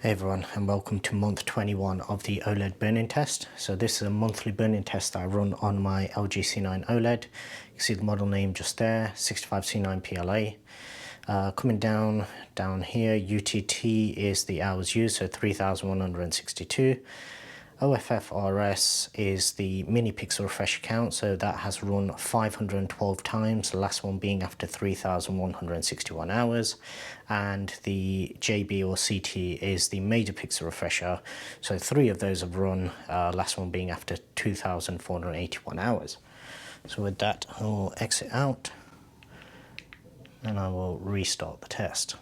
Hey everyone, and welcome to month 21 of the OLED burn-in test. So this is a monthly burn-in test that I run on my LG C9 OLED. You can see the model name just there, 65C9 PLA. Coming down here, UTT is the hours used, so 3162. OFFRS is the mini pixel refresh count, so that has run 512 times, the last one being after 3161 hours. And the JB or CT is the major pixel refresher, so 3 of those have run, last one being after 2481 hours. So with that, I'll exit out and I will restart the test.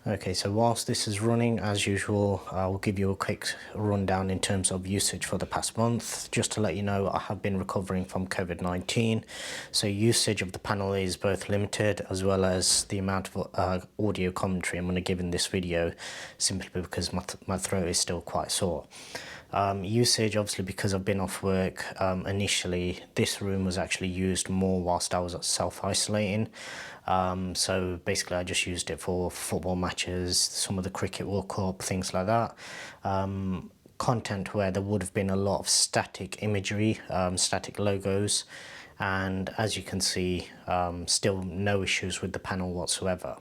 Okay, so whilst this is running, as usual, I will give you a quick rundown in terms of usage for the past month. Just to let you know, I have been recovering from COVID-19, so usage of the panel is both limited as well as the amount of audio commentary I'm going to give in this video, simply because my throat is still quite sore. Usage, obviously, because I've been off work, initially this room was actually used more whilst I was self-isolating. So basically I just used it for football matches, some of the cricket World Cup, things like that. Content where there would have been a lot of static imagery, static logos, and as you can see, still no issues with the panel whatsoever.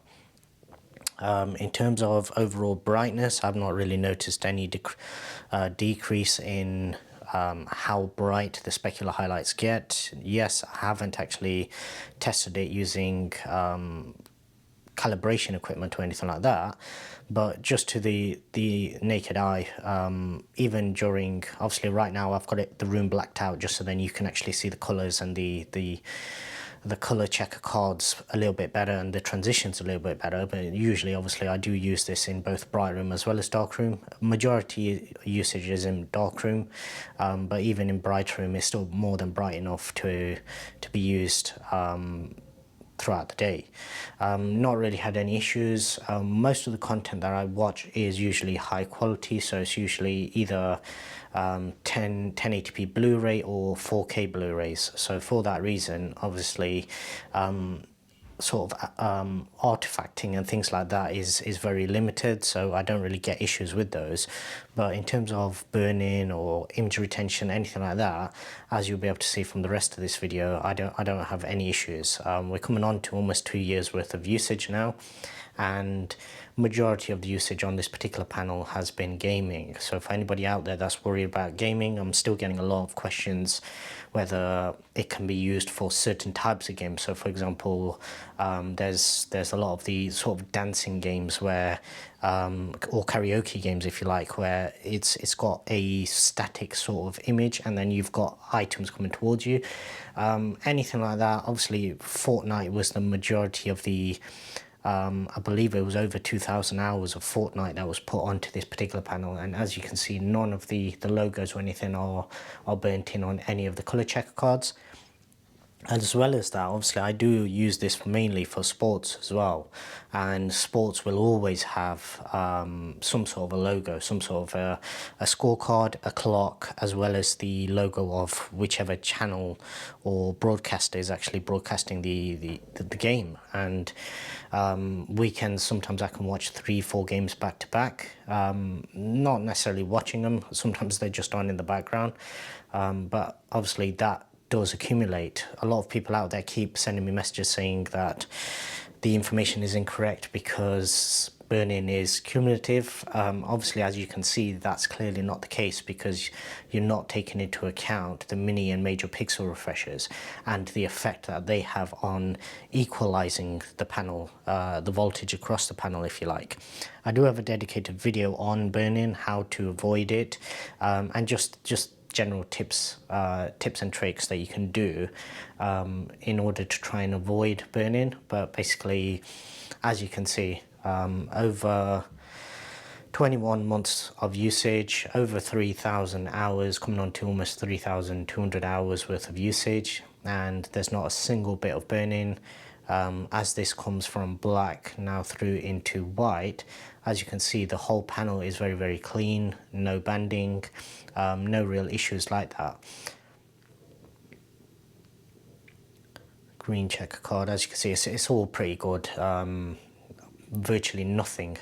In terms of overall brightness, I've not really noticed any decrease in how bright the specular highlights get. Yes, I haven't actually tested it using calibration equipment or anything like that, but just to the naked eye, even during, obviously right now I've got the room blacked out just so then you can actually see the colors and the color checker cards a little bit better and the transitions a little bit better. But usually, obviously, I do use this in both bright room as well as dark room. Majority usage is in dark room, but even in bright room it's still more than bright enough to be used throughout the day. Not really had any issues. Most of the content that I watch is usually high quality, so it's usually either 1080p Blu-ray or 4K Blu-rays. So for that reason, obviously, sort of artifacting and things like that is very limited, so I don't really get issues with those. But in terms of burn-in or image retention, anything like that, as you'll be able to see from the rest of this video, I don't have any issues. We're coming on to almost 2 years worth of usage now, and majority of the usage on this particular panel has been gaming. So for anybody out there that's worried about gaming, I'm still getting a lot of questions whether it can be used for certain types of games. So for example, there's a lot of the sort of dancing games where or karaoke games, if you like, where it's got a static sort of image and then you've got items coming towards you. Anything like that. Obviously Fortnite was the majority of the I believe it was over 2,000 hours of Fortnite that was put onto this particular panel, and as you can see, none of the logos or anything are burnt in on any of the color checker cards. As well as that, obviously I do use this mainly for sports as well, and sports will always have some sort of a logo, some sort of a scorecard, a clock, as well as the logo of whichever channel or broadcaster is actually broadcasting the game. And weekends, sometimes I can watch 3-4 games back to back, not necessarily watching them, sometimes they're just on in the background, but obviously that does accumulate. A lot of people out there keep sending me messages saying that the information is incorrect because burn-in is cumulative. Obviously, as you can see, that's clearly not the case because you're not taking into account the mini and major pixel refreshers and the effect that they have on equalizing the panel, the voltage across the panel, if you like. I do have a dedicated video on burn-in, how to avoid it, and just general tips and tricks that you can do in order to try and avoid burn-in. But basically, as you can see, over 21 months of usage, over 3,000 hours, coming on to almost 3,200 hours worth of usage, and there's not a single bit of burn-in. As this comes from black now through into white, as you can see, the whole panel is very, very clean, no banding, no real issues like that. screen checker card. As you can see, it's all pretty good. Virtually nothing.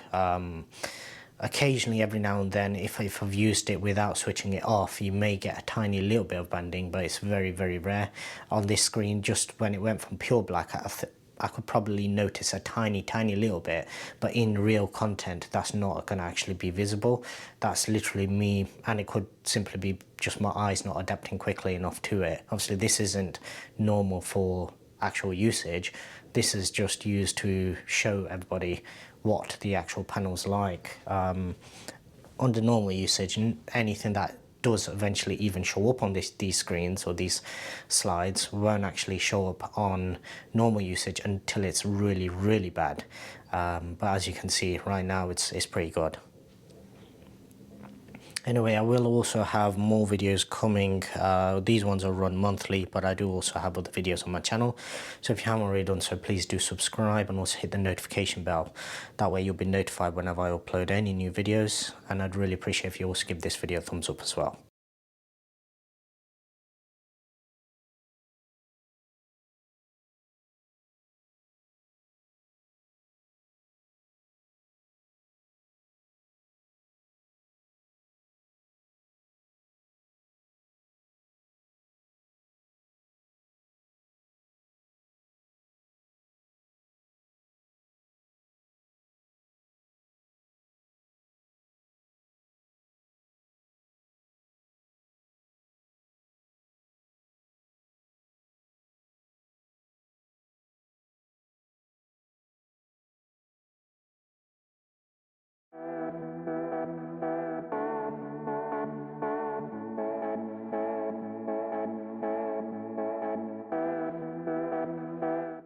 Occasionally, every now and then, if I've used it without switching it off, you may get a tiny little bit of banding, but it's very, very rare. On this screen, just when it went from pure black, I could probably notice a tiny, tiny little bit, but in real content, that's not going to actually be visible. That's literally me, and it could simply be just my eyes not adapting quickly enough to it. Obviously, this isn't normal for actual usage. This is just used to show everybody what the actual panel's like. Under normal usage, anything that does eventually even show up on these screens or these slides won't actually show up on normal usage until it's really, really bad. But as you can see right now, it's pretty good. Anyway, I will also have more videos coming. These ones are run monthly, but I do also have other videos on my channel. So if you haven't already done so, please do subscribe and also hit the notification bell. That way you'll be notified whenever I upload any new videos. And I'd really appreciate if you also give this video a thumbs up as well.